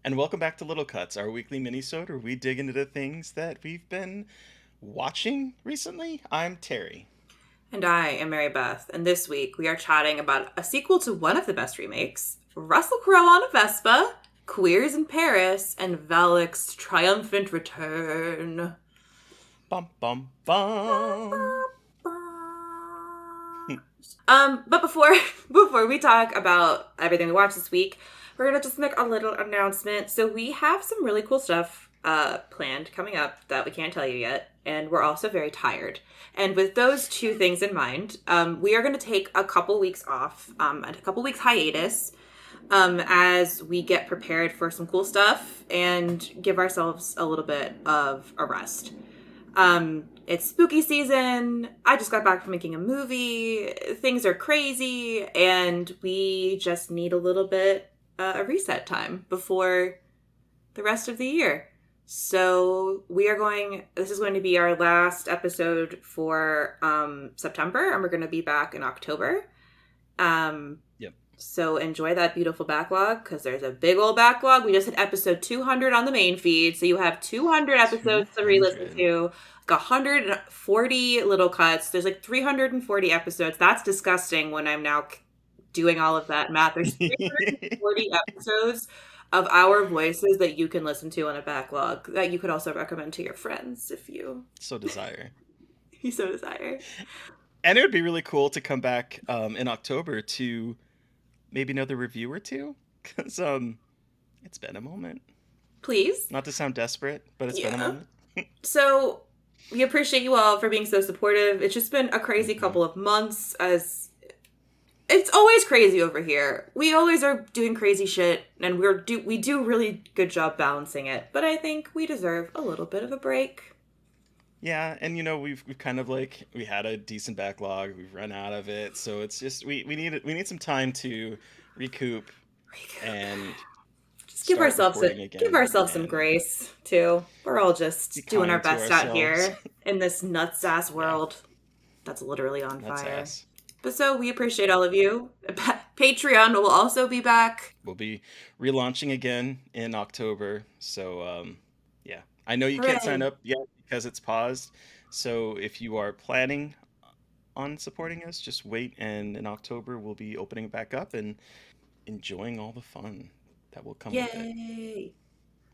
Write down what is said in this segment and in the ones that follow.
And welcome back to Little Cuts, our weekly minisode where we dig into the things that we've been watching recently. I'm Terry. And I am Mary Beth, and this week we are chatting about a sequel to one of the best remakes, Russell Crowe on a Vespa, Queers in Paris, and Valak's triumphant return. Bum bum bum. But before we talk about everything we watched this week, we're gonna just make a little announcement. So we have some really cool stuff planned coming up that we can't tell you yet, and we're also very tired. And with those two things in mind, we are going to take a couple weeks off, a couple weeks hiatus, as we get prepared for some cool stuff and give ourselves a little bit of a rest. It's spooky season. I just got back from making a movie. Things are crazy, and we just need a little bit a reset time before the rest of the year. So this is going to be our last episode for September, and we're going to be back in October. Yep. So enjoy that beautiful backlog, because there's a big old backlog. We just hit episode 200 on the main feed, so you have 200 episodes to re-listen to, like 140 little cuts. There's like 340 episodes. That's disgusting when I'm now doing all of that math. There's 340 episodes of our voices that you can listen to on a backlog that you could also recommend to your friends if you so desire. you so desire. And it would be really cool to come back in October to maybe another review or two, because it's been a moment. Please. Not to sound desperate, but it's been a moment. So we appreciate you all for being so supportive. It's just been a crazy couple of months, as it's always crazy over here. We always are doing crazy shit, and we do really good job balancing it. But I think we deserve a little bit of a break. Yeah, and we've kind of we had a decent backlog. We've run out of it, so it's just we need some time to recoup and just give ourselves some grace too. We're all just doing our best out here in this nuts ass world that's literally on fire. But so we appreciate all of you. Patreon will also be back. We'll be relaunching again in October. So, yeah. I know you can't sign up yet because it's paused. So if you are planning on supporting us, just wait. And in October, we'll be opening back up and enjoying all the fun that will come with it. Yay!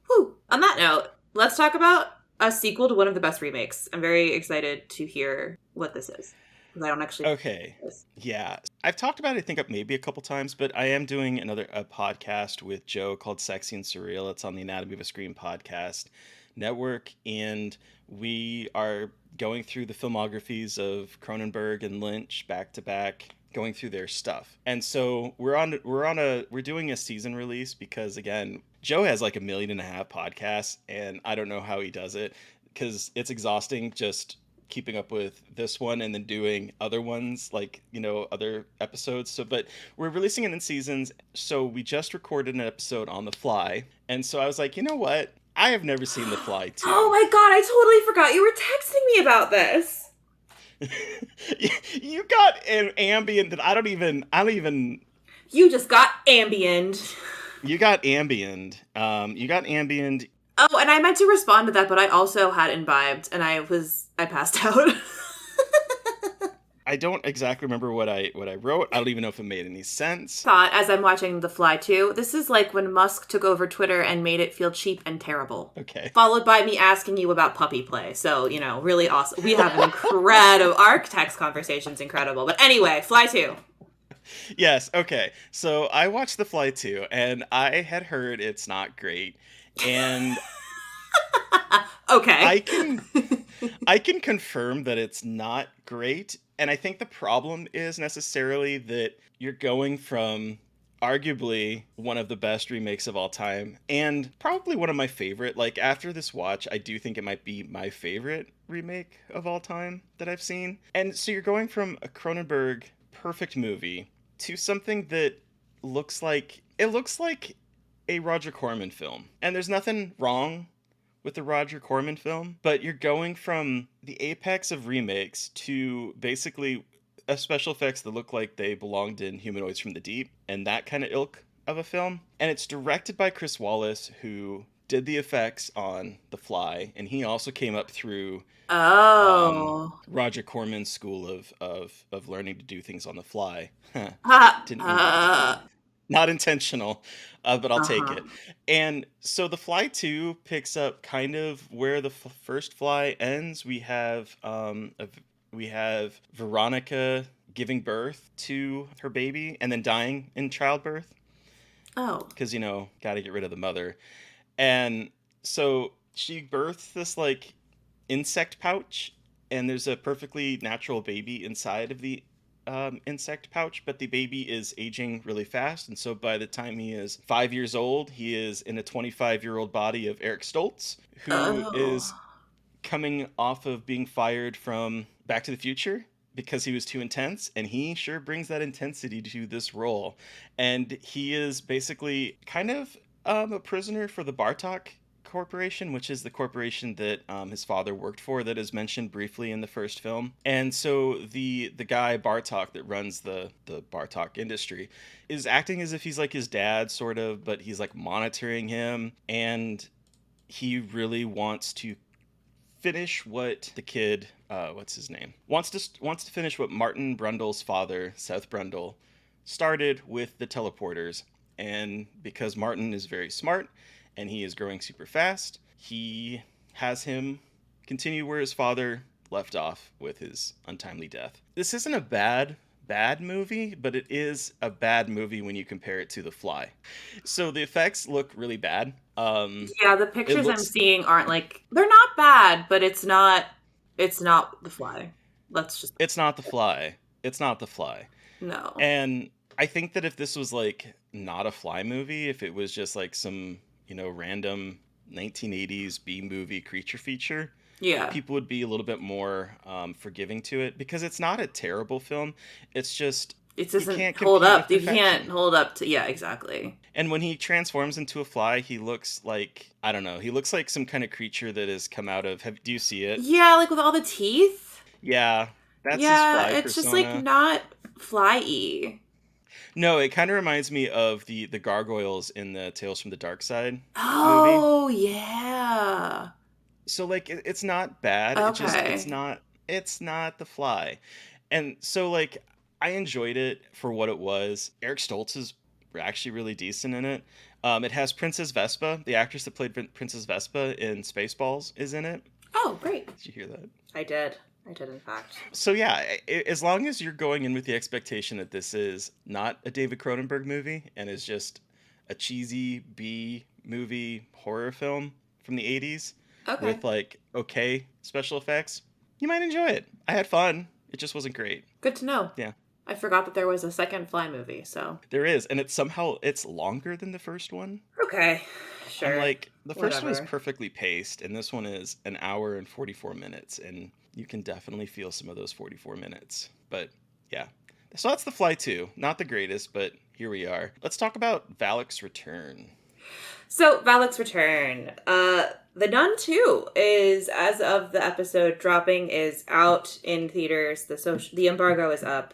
Whew. On that note, let's talk about a sequel to one of the best remakes. I'm very excited to hear what this is. I don't actually. Okay. Yeah. I've talked about it, I think, maybe a couple times, but I am doing a podcast with Joe called Sexy and Surreal. It's on the Anatomy of a Scream podcast network. And we are going through the filmographies of Cronenberg and Lynch back to back, going through their stuff. And so we're doing a season release because, again, Joe has like 1.5 million podcasts, and I don't know how he does it because it's exhausting just keeping up with this one and then doing other ones, like other episodes. So but we're releasing it in seasons, so we just recorded an episode on The Fly, and so I was like, you know what, I have never seen The Fly 2. Oh my god, I totally forgot you were texting me about this. You got an ambient that I don't even You just got ambient. You got ambient. Oh, and I meant to respond to that, but I also had imbibed, and I passed out. I don't exactly remember what I wrote. I don't even know if it made any sense. Thought, as I'm watching The Fly 2, this is like when Musk took over Twitter and made it feel cheap and terrible. Okay. Followed by me asking you about puppy play. So, really awesome. We have an incredible, our text conversation's incredible. But anyway, Fly 2. Yes, okay. So I watched The Fly 2, and I had heard it's not great. And okay. I can confirm that it's not great. And I think the problem is necessarily that you're going from arguably one of the best remakes of all time and probably one of my favorite. Like, after this watch, I do think it might be my favorite remake of all time that I've seen. And so you're going from a Cronenberg perfect movie to something that looks like a Roger Corman film. And there's nothing wrong with the Roger Corman film, but you're going from the apex of remakes to basically special effects that look like they belonged in Humanoids from the Deep and that kind of ilk of a film, and it's directed by Chris Wallace, who did the effects on The Fly, and he also came up through Oh. Roger Corman's school of learning to do things on the fly. Ha. Didn't mean that to be not intentional, but I'll take Uh-huh. it. And so The Fly 2 picks up kind of where the first Fly ends. We have Veronica giving birth to her baby and then dying in childbirth Oh. because got to get rid of the mother. And so she births this like insect pouch, and there's a perfectly natural baby inside of the insect pouch, but the baby is aging really fast. And so by the time he is 5 years old, he is in a 25-year-old body of Eric Stoltz, who is Oh. coming off of being fired from Back to the Future because he was too intense, and he sure brings that intensity to this role. And he is basically kind of a prisoner for the Bartok Corporation, which is the corporation that his father worked for, that is mentioned briefly in the first film. And so the guy Bartok that runs the Bartok industry is acting as if he's like his dad, sort of, but he's like monitoring him, and he really wants to finish what the kid, what's his name, wants to finish what Martin Brundle's father, Seth Brundle, started with the teleporters. And because Martin is very smart and he is growing super fast, he has him continue where his father left off with his untimely death. This isn't a bad movie, but it is a bad movie when you compare it to The Fly. So the effects look really bad. Yeah, the It pictures I'm looks seeing aren't like they're not bad, but it's not The Fly. Let's just It's not The Fly. It's not The Fly. no. And I think that if this was like not a Fly movie, if it was just like some, random 1980s B movie creature feature, Yeah. people would be a little bit more forgiving to it, because it's not a terrible film. It's just It you doesn't can't hold compete with up. You can't perfection. hold up to yeah, exactly. And when he transforms into a fly, he looks like, I don't know, he looks like some kind of creature that has come out of, do you see it? Yeah, like with all the teeth. Yeah, that's his Yeah, fly it's just like persona. not fly-y. No, it kind of reminds me of the gargoyles in the Tales from the Dark Side movie. Oh, yeah. So like it's not bad. It just Okay. it's not The Fly. And so like I enjoyed it for what it was. Eric Stoltz is actually really decent in it. It has Princess Vespa, the actress that played Princess Vespa in Spaceballs, is in it. Oh, great. Did you hear that? I did. I did, in fact. So yeah, as long as you're going in with the expectation that this is not a David Cronenberg movie and is just a cheesy B movie horror film from the 80s Okay. with like okay special effects, you might enjoy it. I had fun. It just wasn't great. Good to know. Yeah. I forgot that there was a second Fly movie, so. There is, and it's longer than the first one. Okay. I'm Sure. like, the first one is Whatever. perfectly paced, and this one is an hour and 44 minutes, and you can definitely feel some of those 44 minutes. But yeah. So that's The Fly 2. Not the greatest, but here we are. Let's talk about Valak's Return. So, Valak's Return. The Nun II is, as of the episode dropping, is out in theaters. The embargo is up.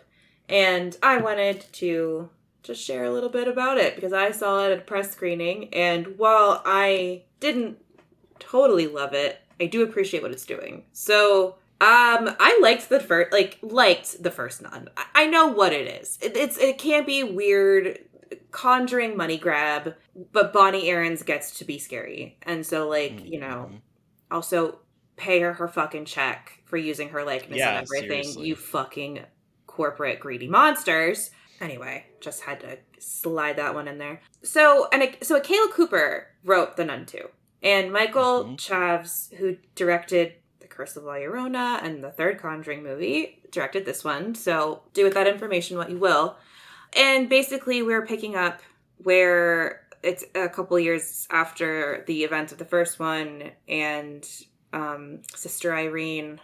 And I wanted to just share a little bit about it because I saw it at a press screening, and while I didn't totally love it, I do appreciate what it's doing. So, I liked the first Nun. I know what it is. It can be weird, conjuring money grab, but Bonnie Aarons gets to be scary, and so Mm-hmm. also pay her fucking check for using her likeness and Yeah, everything. You seriously. fucking corporate greedy monsters. Anyway, just had to slide that one in there. So Akela Cooper wrote The Nun II, and Michael Mm-hmm. Chavs, who directed The Curse of La Llorona and the third Conjuring movie, directed this one. So do with that information what you will. And basically, we're picking up where it's a couple years after the events of the first one, and Sister Irene,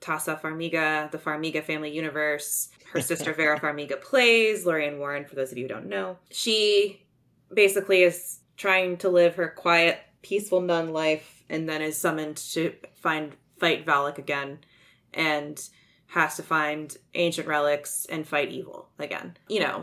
Tasa Farmiga, the Farmiga family universe. Her sister Vera Farmiga plays Lorraine Warren, for those of you who don't know. She basically is trying to live her quiet, peaceful nun life, and then is summoned to fight Valak again, and has to find ancient relics and fight evil again.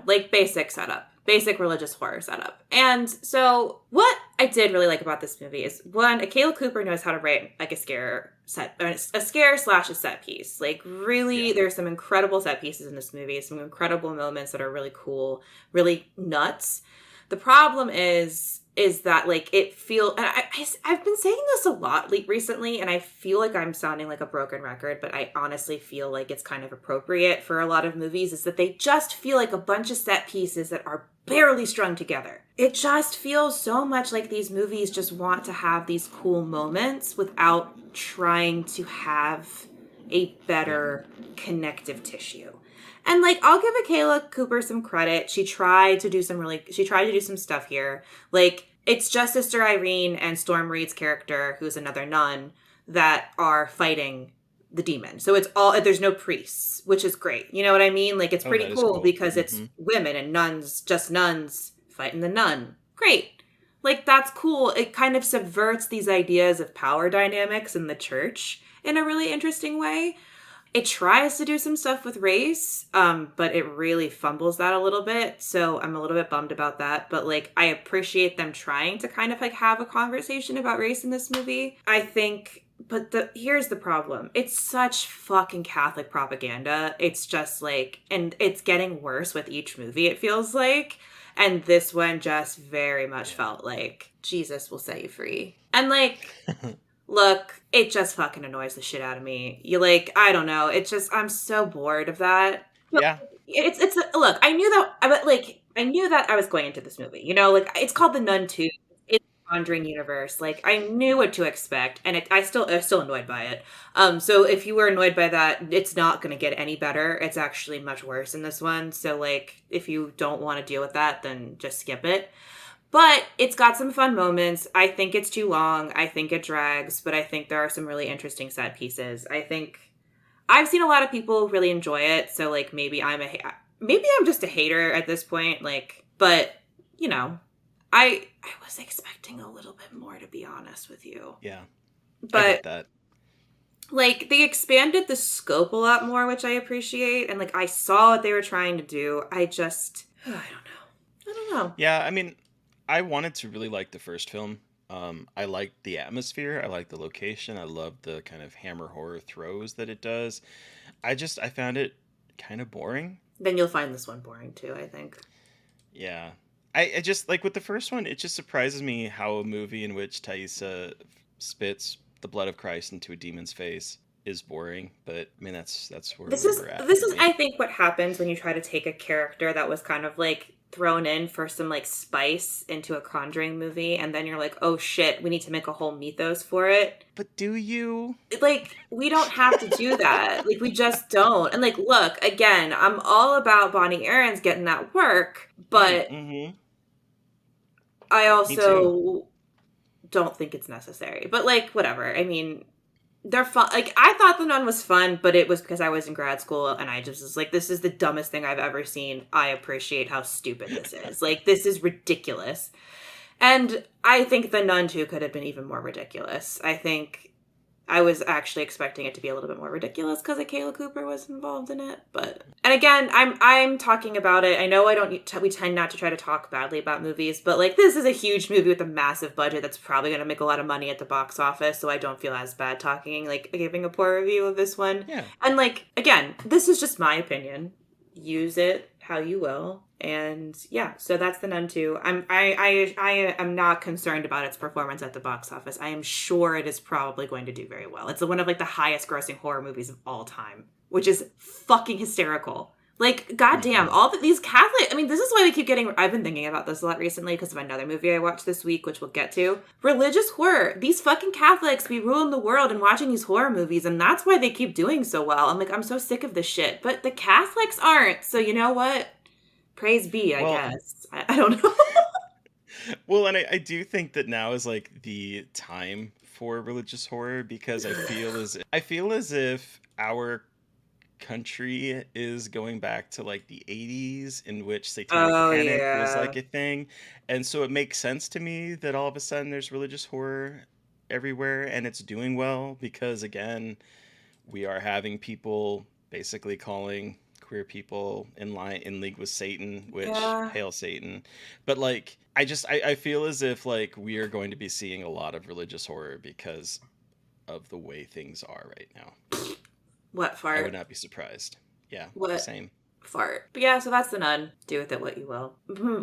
Like basic setup. basic religious horror setup. And so what I did really like about this movie is one, Kayla Cooper knows how to write like a scare set, or a scare slash a set piece. Like really, Yeah. there's some incredible set pieces in this movie, some incredible moments that are really cool, really nuts. The problem is that like it feel and I've been saying this a lot recently, and I feel like I'm sounding like a broken record, but I honestly feel like it's kind of appropriate for a lot of movies, is that they just feel like a bunch of set pieces that are barely strung together. It just feels so much like these movies just want to have these cool moments without trying to have a Yeah. better connective tissue. And like I'll give Kayla Cooper some credit. She tried to do some stuff here. Like it's just Sister Irene and Storm Reed's character, who's another nun, that are fighting the demon. So it's all, there's no priests, which is great. You know what I mean? Like it's Oh, pretty that is cool cool. because it's Hmm. women and nuns, just nuns fighting the nun. Great. Like that's cool. It kind of subverts these ideas of power dynamics in the church in a really interesting way. It tries to do some stuff with race, but it really fumbles that a little bit. So I'm a little bit bummed about that. But like, I appreciate them trying to kind of like have a conversation about race in this movie. I think, but here's the problem: it's such fucking Catholic propaganda. It's just like, and it's getting worse with each movie. It feels like. And this one just very much Yeah. felt like Jesus will set you free. And like, look, it just fucking annoys the shit out of me. You like, I don't know. It's just I'm so bored of that. But Yeah. it's look. I knew that I was going into this movie. You know, like it's called the Nun II. It's the Conjuring universe. Like I knew what to expect, and I'm still annoyed by it. So if you were annoyed by that, it's not going to get any better. It's actually much worse in this one. So like, if you don't want to deal with that, then just skip it. But it's got some fun moments. I think it's too long. I think it drags, but I think there are some really interesting set pieces. I think I've seen a lot of people really enjoy it, so like maybe I'm just a hater at this point, like, but you know, I was expecting a little bit more, to be honest with you. Yeah. I But get that. like they expanded the scope a lot more, which I appreciate, and like I saw what they were trying to do. I just I don't know. I don't know. Yeah, I mean, I wanted to really like the first film. I liked the atmosphere. I liked the location. I loved the kind of hammer horror throws that it does. I found it kind of boring. Then you'll find this one boring too, I think. Yeah. I just like with the first one, it just surprises me how a movie in which Thaisa spits the blood of Christ into a demon's face is boring. But I mean, that's where we were at This for is me. I think what happens when you try to take a character that was kind of like thrown in for some like spice into a Conjuring movie, and then you're like, oh shit, we need to make a whole mythos for it. But do you? Like we don't have to do that. Like we just don't. And like look, again, I'm all about Bonnie Aarons getting that work, but Mm-hmm. I Me too. also don't think it's necessary. But like whatever. I mean, they're fun. Like I thought the Nun was fun, but it was because I was in grad school and I just was like, this is the dumbest thing I've ever seen. I appreciate how stupid this is. Like this is ridiculous. And I think the Nun II could have been even more ridiculous. I think I was actually expecting it to be a little bit more ridiculous because Kayla Cooper was involved in it. But and again, I'm talking about it. I know I don't. We tend not to try to talk badly about movies, but like this is a huge movie with a massive budget that's probably going to make a lot of money at the box office. So I don't feel as bad talking like giving a poor review of this one. Yeah. And like again, this is just my opinion. Use it how you will. And yeah, so that's the Nun 2. I am not concerned about its performance at the box office. I am sure it is probably going to do very well. It's one of like the highest grossing horror movies of all time, which is fucking hysterical. Like, goddamn, Mm-hmm. these Catholic. I mean, this is why we keep getting. I've been thinking about this a lot recently because of another movie I watched this week, which we'll get to. Religious horror. These fucking Catholics be ruling the world and watching these horror movies, and that's why they keep doing so well. I'm like, I'm so sick of this shit. But the Catholics aren't. So you know what? Praise be, I Well, guess. I don't know. well, and I do think that now is like the time for religious horror because I feel as if our country is going back to like the 80s in which satanic Oh panic was yeah. like a thing. And so it makes sense to me that all of a sudden there's religious horror everywhere and it's doing well because again, we are having people basically calling queer people in league with Satan, which Yeah. hail Satan. But like I feel as if like we are going to be seeing a lot of religious horror because of the way things are right now. What I would fart? not be surprised. Yeah, What same. fart? But yeah, so that's the Nun. Do with it what you will.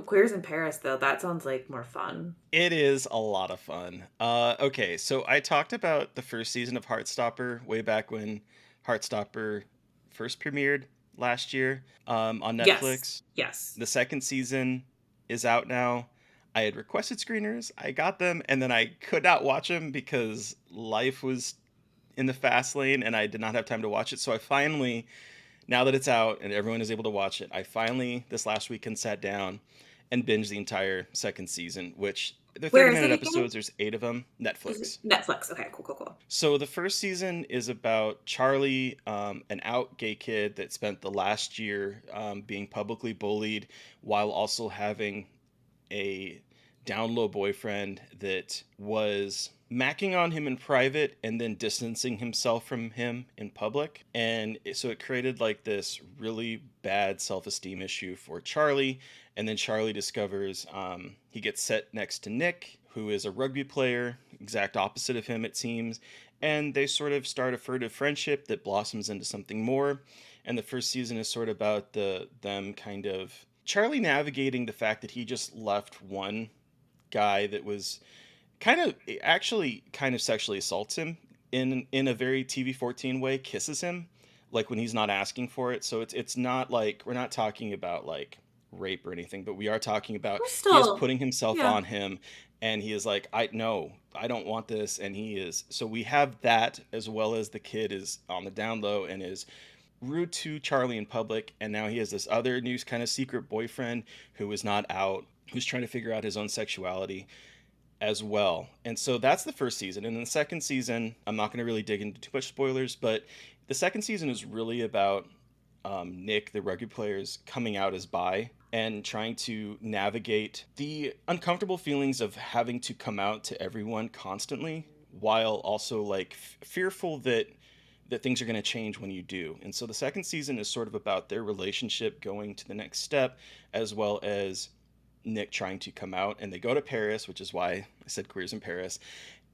Queers in Paris, though, that sounds like more fun. It is a lot of fun. Okay, so I talked about the first season of Heartstopper way back when Heartstopper first premiered last year on Yes. Netflix. Yes. The second season is out now. I had requested screeners, I got them, and then I could not watch them because life was in the fast lane and I did not have time to watch it. So I finally, now that it's out and everyone is able to watch it, I finally this last weekend sat down and binged the entire second season, which they're Where 30 is it minute again? episodes. There's 8 of them. Is it Netflix. Netflix? Okay, cool, cool, cool. So the first season is about Charlie, an out gay kid that spent the last year being publicly bullied while also having a down low boyfriend that was macking on him in private and then distancing himself from him in public. And so it created like this really bad self esteem issue for Charlie. And then Charlie discovers he gets set next to Nick, who is a rugby player, exact opposite of him, it seems. And they sort of start a furtive friendship that blossoms into something more. And the first season is sort of about them kind of Charlie navigating the fact that he just left one guy that was kind of actually kind of sexually assaults him in a very TV-14 way, kisses him like when he's not asking for it. So it's not like we're not talking about like rape or anything, but we are talking about We're he is still, putting himself yeah. on him and he is like, I no, I don't want this, and he is so we have that as well as the kid is on the down low and is rude to Charlie in public, and now he has this other new kind of secret boyfriend who is not out, who's trying to figure out his own sexuality as well. And so that's the first season. And in the second season, I'm not going to really dig into too much spoilers, but the second season is really about Nick, the rugby players, coming out as bi and trying to navigate the uncomfortable feelings of having to come out to everyone constantly while also like fearful that things are going to change when you do. And so the second season is sort of about their relationship going to the next step, as well as Nick trying to come out. And they go to Paris, which is why I said Queers in Paris.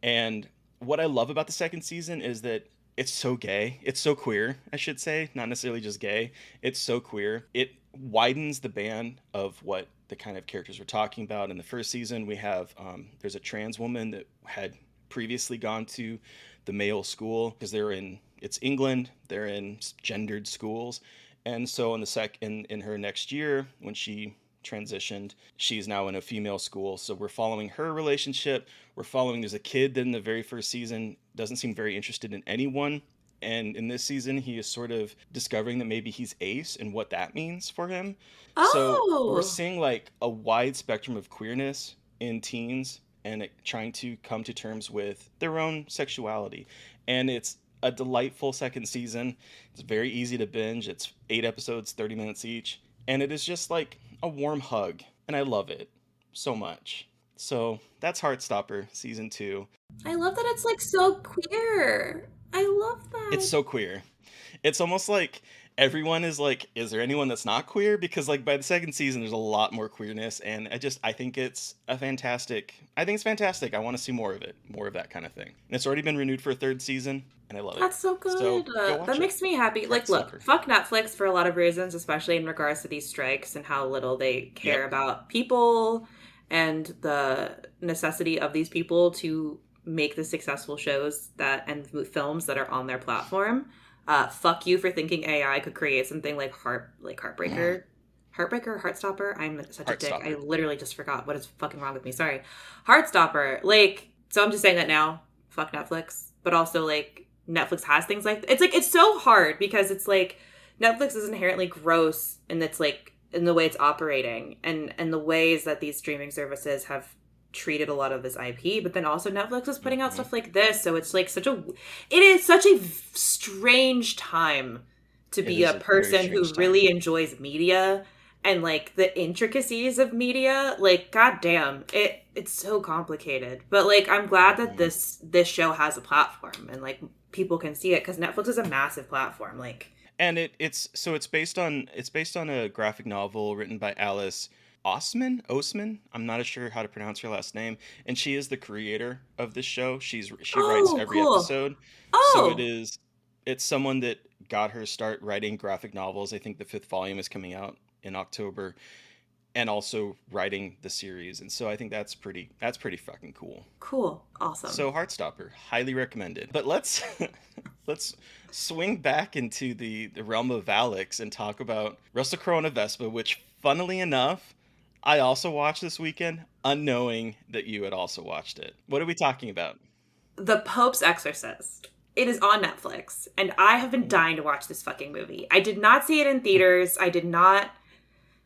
And what I love about the second season is that it's so gay. It's so queer, I should say, not necessarily just gay. It's so queer. It widens the band of what the kind of characters we're talking about. In the first season, we have there's a trans woman that had previously gone to the male school because it's England, they're in gendered schools. And so in her next year when she transitioned, she's now in a female school. So we're following her relationship. We're following there's a kid that in the very first season doesn't seem very interested in anyone. And in this season, he is sort of discovering that maybe he's ace and what that means for him. So we're Oh, seeing like a wide spectrum of queerness in teens and trying to come to terms with their own sexuality. And it's a delightful second season. It's very easy to binge. It's 8 episodes, 30 minutes each. And it is just like a warm hug. And I love it so much. So that's Heartstopper season 2. I love that it's like so queer. I love It's that. so queer. It's almost like everyone is like, is there anyone that's not queer? Because like by the second season, there's a lot more queerness, and I think it's a fantastic. I think it's fantastic. I want to see more of it, more of that kind of thing. And it's already been renewed for a third season, and I love it. That's so So good. go That watch it. makes me happy. Like, look, Heartstopper. fuck Netflix for a lot of reasons, especially in regards to these strikes and how little they care Yep. about people and the necessity of these people to make the successful shows that and films that are on their platform. Fuck you for thinking AI could create something like Heartbreaker. Heartbreaker, Heartstopper. I'm such a dick. I Heartstopper. literally just forgot what is fucking wrong with me. Sorry. Heartstopper. Like, so I'm just saying that now. Fuck Netflix. But also, like, Netflix has things like it's like it's so hard because it's like Netflix is inherently gross and it's like in the way it's operating and the ways that these streaming services have treated a lot of this IP, but then also Netflix is putting out Hmm. stuff like this, so it's like it is such a strange time to It be is a a very person who strange time. really enjoys media and like the intricacies of media. Like, goddamn, it's so complicated. But like, I'm glad that Hmm. this show has a platform and like people can see it because Netflix is a massive platform. Like, And it's based on a graphic novel written by Alice Osman. I'm not sure how to pronounce her last name, and she is the creator of this show. She writes Oh, every cool. episode, so Oh, it's someone that got her start writing graphic novels. I think the fifth volume is coming out in October, and also writing the series. And so I think that's pretty fucking cool. cool. Awesome. So Heartstopper, highly recommended. But let's let's swing back into the realm of Alex and talk about Russell Crowe and a Vespa, which funnily enough, I also watched this weekend, unknowing that you had also watched it. What are we talking about? The Pope's Exorcist. It is on Netflix, and I have been dying to watch this fucking movie. I did not see it in theaters. I did not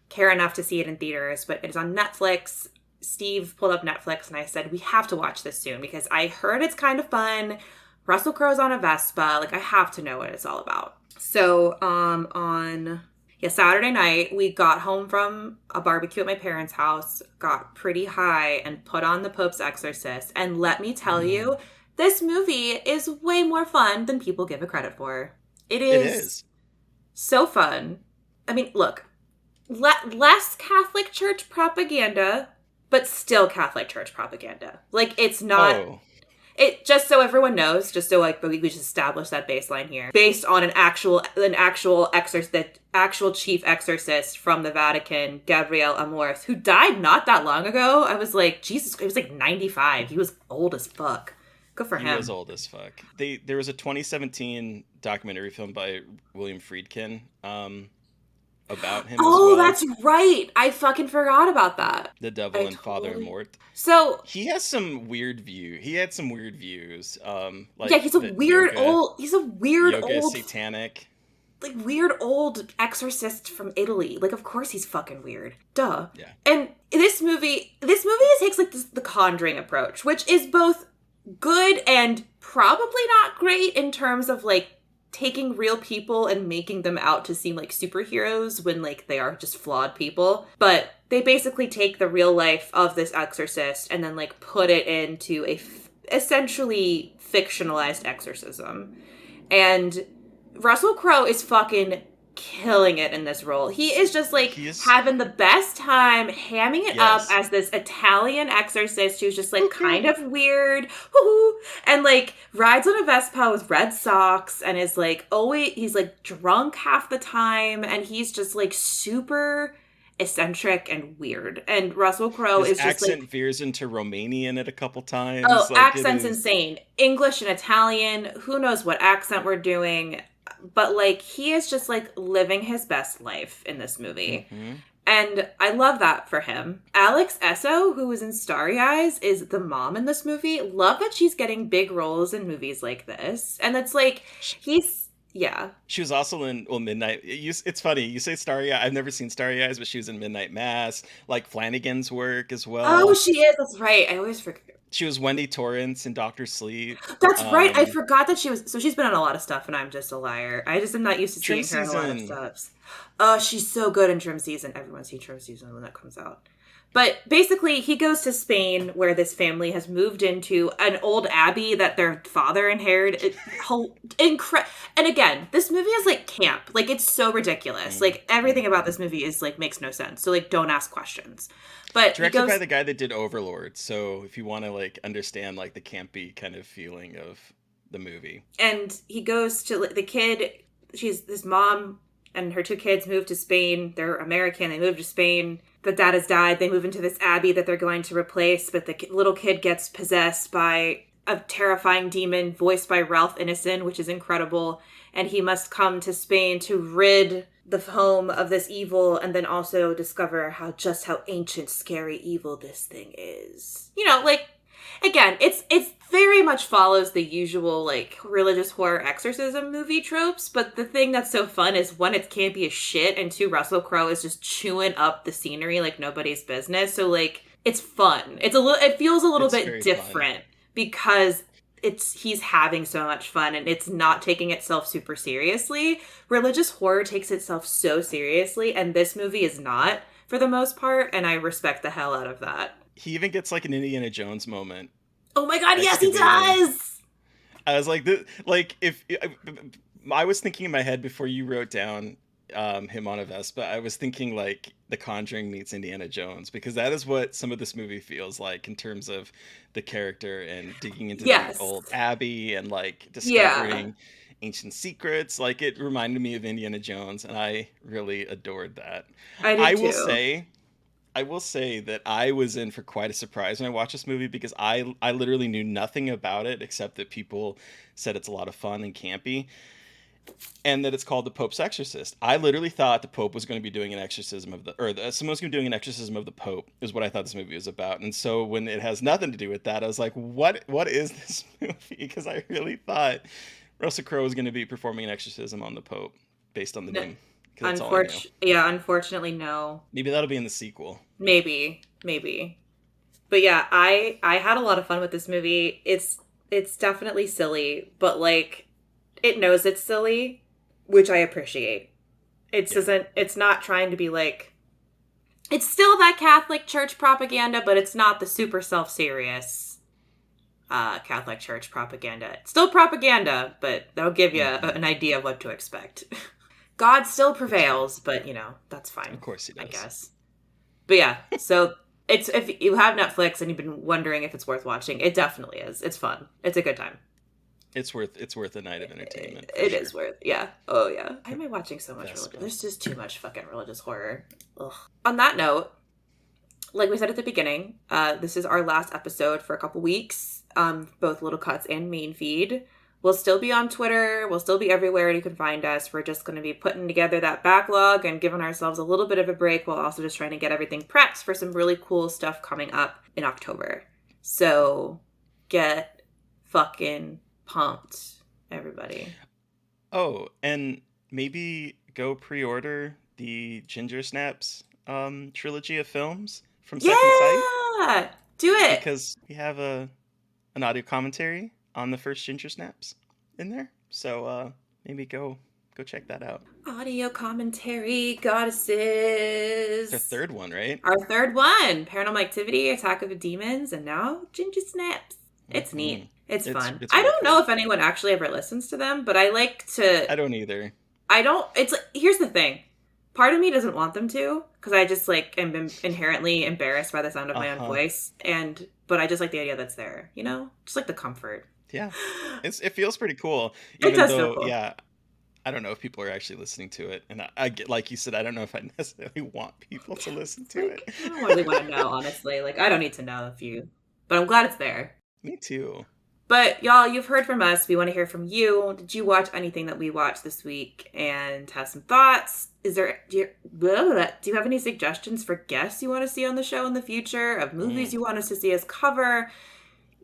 care enough to see it in theaters, but it is on Netflix. Steve pulled up Netflix, and I said, we have to watch this soon because I heard it's kind of fun. Russell Crowe's on a Vespa. Like, I have to know what it's all about. So, on Saturday night, we got home from a barbecue at my parents' house, got pretty high, and put on The Pope's Exorcist. And let me tell you, this movie is way more fun than people give it credit for. It It is is. so fun. I mean, look, less Catholic Church propaganda, but still Catholic Church propaganda. Like, it's not. Oh, Just so everyone knows, just so like we just establish that baseline here, based on an actual exorcist, the actual chief exorcist from the Vatican, Gabriel Amorth, who died not that long ago. I was like, Jesus, he was like 95. He was old as fuck. Good for he him. was old as fuck. There was a 2017 documentary film by William Friedkin about him as Oh, well. that's right. I fucking forgot about that. The Devil I and Father totally. Mort. So He has some weird view. He had some weird views. yeah, Like that yoga he's a weird is old satanic. like weird old exorcist from Italy. Like, of course he's fucking weird. Duh. Yeah. And this movie takes like the Conjuring approach, which is both good and probably not great in terms of like taking real people and making them out to seem like superheroes when like they are just flawed people. But they basically take the real life of this exorcist and then like put it into essentially fictionalized exorcism. And Russell Crowe is fucking killing it in this role. He is just like He is having the best time hamming it up yes. as this Italian exorcist who's just like kind of weird, woo-hoo, and like rides on a Vespa with red socks and is like always he's like drunk half the time and he's just like super eccentric and weird. And Russell Crowe His is just like accent veers into Romanian at a couple times. oh, Like it accent's is. insane. English and Italian, who knows what accent we're doing. But like he is just like living his best life in this movie. Hmm. And I love that for him. Alex Esso, who was in Starry Eyes, is the mom in this movie. Love that she's getting big roles in movies like this. And that's like yeah. She was also in Midnight. It's funny you say Starry Eyes. I've never seen Starry Eyes, but she was in Midnight Mass, like Flanagan's work as Oh, well. she is. That's right. I always forget. She was Wendy Torrance in Doctor Sleep. That's right. I Um, forgot that she was. So she's been on a lot of stuff, and I'm just a liar. I just am not used to Trim seeing her in a lot of Season. stuff. Oh, she's so good in Trim Season. Everyone's seen Trim Season when that comes out. But basically, he goes to Spain, where this family has moved into an old abbey that their father inherited. And again, this movie is like camp. Like, it's so ridiculous. Like, everything about this movie is like makes no sense. So like, don't ask questions. But he Directed by goes. the guy that did Overlord. So if you want to like understand like the campy kind of feeling of the movie. And he goes to the kid. She's this mom and her two kids move to Spain. They're American. They move to Spain. The dad has died. They move into this abbey that they're going to replace. But the little kid gets possessed by a terrifying demon voiced by Ralph Ineson, which is incredible. And he must come to Spain to rid the home of this evil and then also discover how ancient, scary evil this thing is. You know, like, again, it's very much follows the usual like religious horror exorcism movie tropes, but the thing that's so fun is one, it can't be a shit, and two, Russell Crowe is just chewing up the scenery like nobody's business. So like it's fun. It feels a little It's bit very fun. different because he's having so much fun and it's not taking itself super seriously. Religious horror takes itself so seriously, and this movie is not for the most part, and I respect the hell out of that. He even gets like an Indiana Jones moment Oh my god, yes, he excavating. does! I was like, like if I was thinking in my head before you wrote down him on a Vespa. I was thinking like The Conjuring meets Indiana Jones, because that is what some of this movie feels like in terms of the character and digging into the Yes. old abbey and like Yeah, discovering ancient secrets. Like it reminded me of Indiana Jones, and I really adored that. I I did will too. say I will say that I was in for quite a surprise when I watched this movie, because I literally knew nothing about it except that people said it's a lot of fun and campy, and that it's called The Pope's Exorcist. I literally thought the Pope was going to be doing an exorcism of someone was going to be doing an exorcism of the Pope is what I thought this movie was about. And so when it has nothing to do with that, I was like, what is this movie? Because I really thought Russell Crowe was going to be performing an exorcism on the Pope based on the No, name, because that's all I knew. yeah, unfortunately, no. Maybe that'll be in the sequel. Maybe. But yeah, I had a lot of fun with this movie. It's definitely silly, but like it knows it's silly, which I appreciate. Yeah. It's not trying to be like it's still that Catholic Church propaganda, but it's not the super self-serious Catholic Church propaganda. It's still propaganda, but that'll give you Hmm. an idea of what to expect. God still That's fair. prevails, but you know, that's fine, Of course he I does. guess. But yeah, so it's if you have Netflix and you've been wondering if it's worth watching, it definitely is. It's fun. It's a good time. It's worth a night of entertainment for It sure. is worth. Yeah. Oh yeah. Why am I watching so much religion? Vespa. There's just too much fucking religious horror. Ugh. On that note, like we said at the beginning, this is our last episode for a couple weeks. Both Little Cuts and Main Feed. We'll still be on Twitter. We'll still be everywhere you can find us. We're just going to be putting together that backlog and giving ourselves a little bit of a break while also just trying to get everything prepped for some really cool stuff coming up in October. So get fucking pumped, everybody. Oh, and maybe go pre-order the Ginger Snaps trilogy of films from Second Sight, Yeah! Do it! because we have a an audio commentary on the first Ginger Snaps in there. So maybe go check that out. Audio commentary, It's our goddesses. third one, right? Our third one, Paranormal Activity, Attack of the Demons, and now Ginger Snaps. It's Hmm. neat. It's It's fun. it's I worth don't know it. if anyone actually ever listens to them, but I like to. I don't either. I don't. It's like, here's the thing. Part of me doesn't want them to because I just like am inherently embarrassed by the sound of Uh my own huh. voice, and but I just like the idea that's there. You know, just like the comfort. Yeah. It feels pretty cool, It even does feel though, cool. yeah, I don't know if people are actually listening to it, and I get, like you said, I don't know if I necessarily want people to listen It's to like it. I don't really want to know, honestly. Like I don't need to know if you, but I'm glad it's there. Me too. But y'all, you've heard from us. We want to hear from you. Did you watch anything that we watched this week and have some thoughts? Is there do you have any suggestions for guests you want to see on the show in the future, of movies Mm. you want us to see us cover?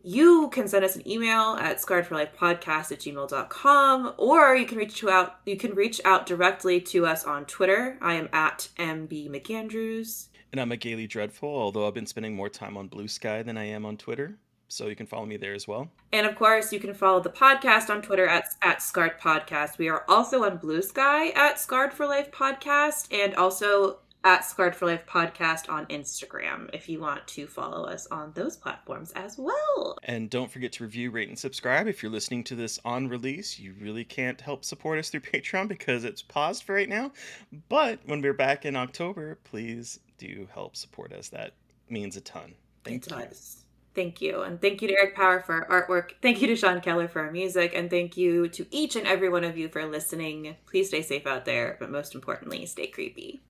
You can send us an email at scarredforlifepodcast@gmail.com, or you can reach out directly to us on Twitter. I am at MB McAndrews. And I'm a Gaily Dreadful, although I've been spending more time on Blue Sky than I am on Twitter. So you can follow me there as well. And of course, you can follow the podcast on Twitter at Scarred Podcast. We are also on Blue Sky at Scarred for Life Podcast, and also at Scarred for Life Podcast on Instagram if you want to follow us on those platforms as well. And don't forget to review, rate, and subscribe. If you're listening to this on release, you really can't help support us through Patreon because it's paused for right now. But when we're back in October, please do help support us. That means a ton. It Thank you. does. Thank you. And thank you to Eric Power for our artwork. Thank you to Sean Keller for our music. And thank you to each and every one of you for listening. Please stay safe out there, but most importantly, stay creepy.